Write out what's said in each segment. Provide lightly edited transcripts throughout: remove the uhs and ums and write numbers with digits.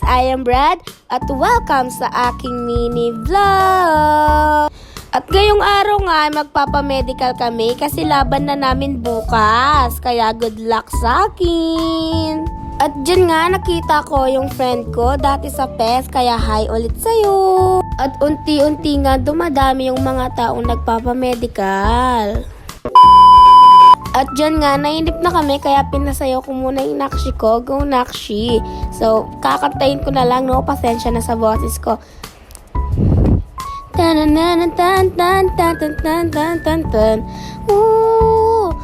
I am Brad at welcome sa aking mini vlog. At ngayong araw nga ay magpapamedical kami kasi laban na namin bukas. Kaya good luck sa akin. At dyan nga nakita ko yung friend ko dati sa PES kaya hi ulit sa'yo. At unti-unti nga dumadami yung mga taong nagpapamedical. At dyan nga, nainip na kami kaya pinasayaw ko muna yung Nakshi ko. Go Nakshi! So, kakantayin ko na lang, no? Pasensya na sa boses ko. Tan-tan-tan-tan-tan-tan-tan-tan-tan. Ooh!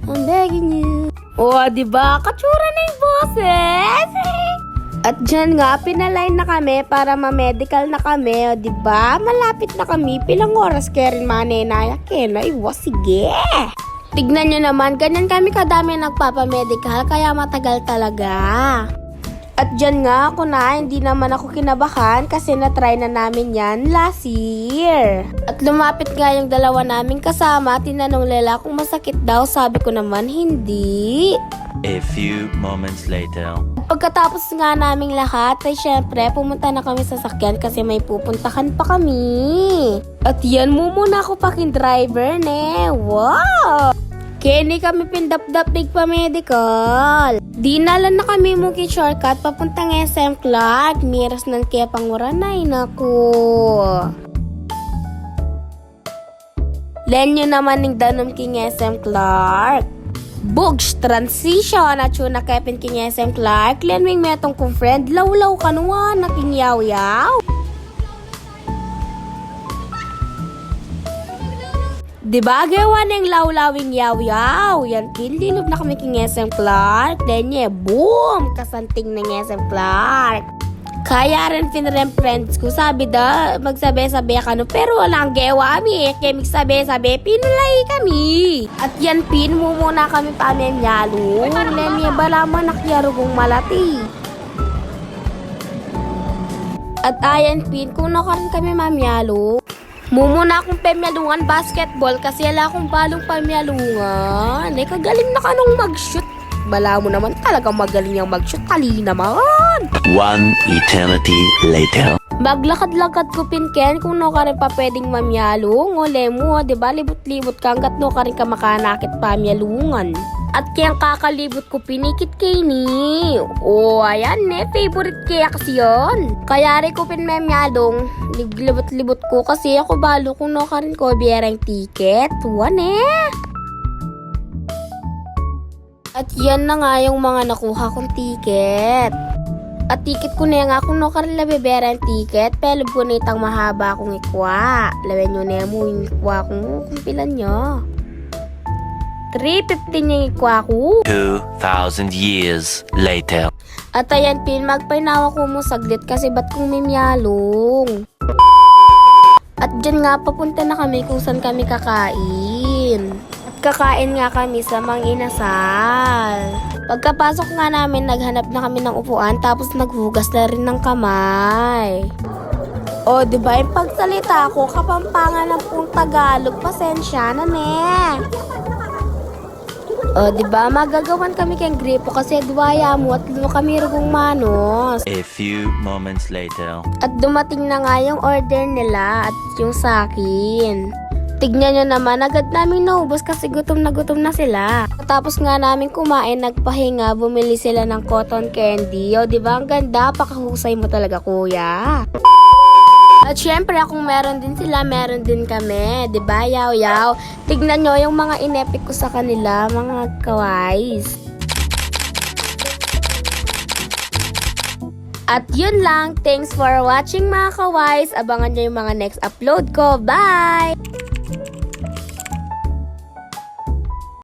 I'm begging you. Oh, diba? Katsura na yung boses! At dyan nga, pinaline na kami para ma-medical na kami. O, diba? Malapit na kami. Pilang oras kaya rin manenaya. Ay, sige. Tignan nyo naman, ganyan kami kadami nagpapamedical, kaya matagal talaga. At dyan nga ako na, hindi naman ako kinabahan kasi na-try na namin yan last year. At lumapit nga yung dalawa naming kasama, tinanong nila kung masakit daw, sabi ko naman hindi. A few moments later. Pagkatapos nga naming lahat, ay syempre, pumunta na kami sa sakyan kasi may pupuntahan pa kami. At yan mo muna ako paking driver, ne. Wow! Kini kami pindap-dap big pa medical. Dinalan na kami mong shortcut papuntang SM Clark. Miras ng kaya panguranay, naku. Lenyo naman ng danom king SM Clark. Bugs transition at yun na Kevin king SM Clark. Lenwing metong kong friend, lawlaw kanuwa na king yaw-yaw. Diba gawa ng lawlawing yaw-yaw? Yan kinlilog na kami king SM Clark. Denye, boom! Kasanting ng SM Clark. Kaya rin finrem friends ko, sabi da, magsabi-sabi ka no, pero walang gawa kami, kaya magsabi-sabi, pinulay kami. At yan pin mo muna kami pamemyalo, lenye balaman nakyarugong malati. At ayan pin, kung nakarin kami mamyalo, mumuna akong pamyalungan basketball kasi ala akong balong pamyalungan. Eh, kagaling na ka nung mag-shoot. Bala mo naman talagang magaling yung mag-shoot. Tali naman. One eternity later. Maglakad-lakad ko pinken kung no ka rin pa pwedeng mamyalong. Ole mo, diba? Libot-libot ka hanggat no ka rin ka makanakit pamyalungan. At kayang kakalibot ko pinikit kay ni. Oh, ayan eh. Favorite kaya kasi yun. Kaya rin ko pinmemyalong. Libot-libot ko kasi ako balo kung no ka rin ko biyerang ticket. One eh. At yan na nga yung mga nakuha kong ticket. At ticket ko na nga kung no ka rin labibera ang ticket. Pero bunitang mahaba akong ikwa. Lawen nyo na mo yung ikwa kung pilan nyo. 350 yung ikwa ko. 2,000 years later. At ayan pin, magpainawa ko mo saglit kasi ba't kong mimyalong. At dyan nga papunta na kami kung saan kami kakain. Kakain nga kami sa Mang Inasal. Pagkapasok nga namin, naghanap na kami ng upuan tapos naghugas na rin ng kamay. O, diba yung pagsalita ko, kapampangan ng pong Tagalog, pasensya na ne. O, diba magagawan kami kayong gripo kasi duwaya mo at luno kami rugong manos. A few moments later. At dumating na nga yung order nila at yung sakin. Tignan nyo naman, agad namin naubos kasi gutom na sila. Tapos nga namin kumain, nagpahinga, bumili sila ng cotton candy. O, diba? Ang ganda, pakahusay mo talaga, kuya. At syempre, kung meron din sila, meron din kami. Diba? Yaw-yaw. Tignan nyo yung mga inepik ko sa kanila, mga kaways. At yun lang. Thanks for watching, mga kaways. Abangan nyo yung mga next upload ko. Bye!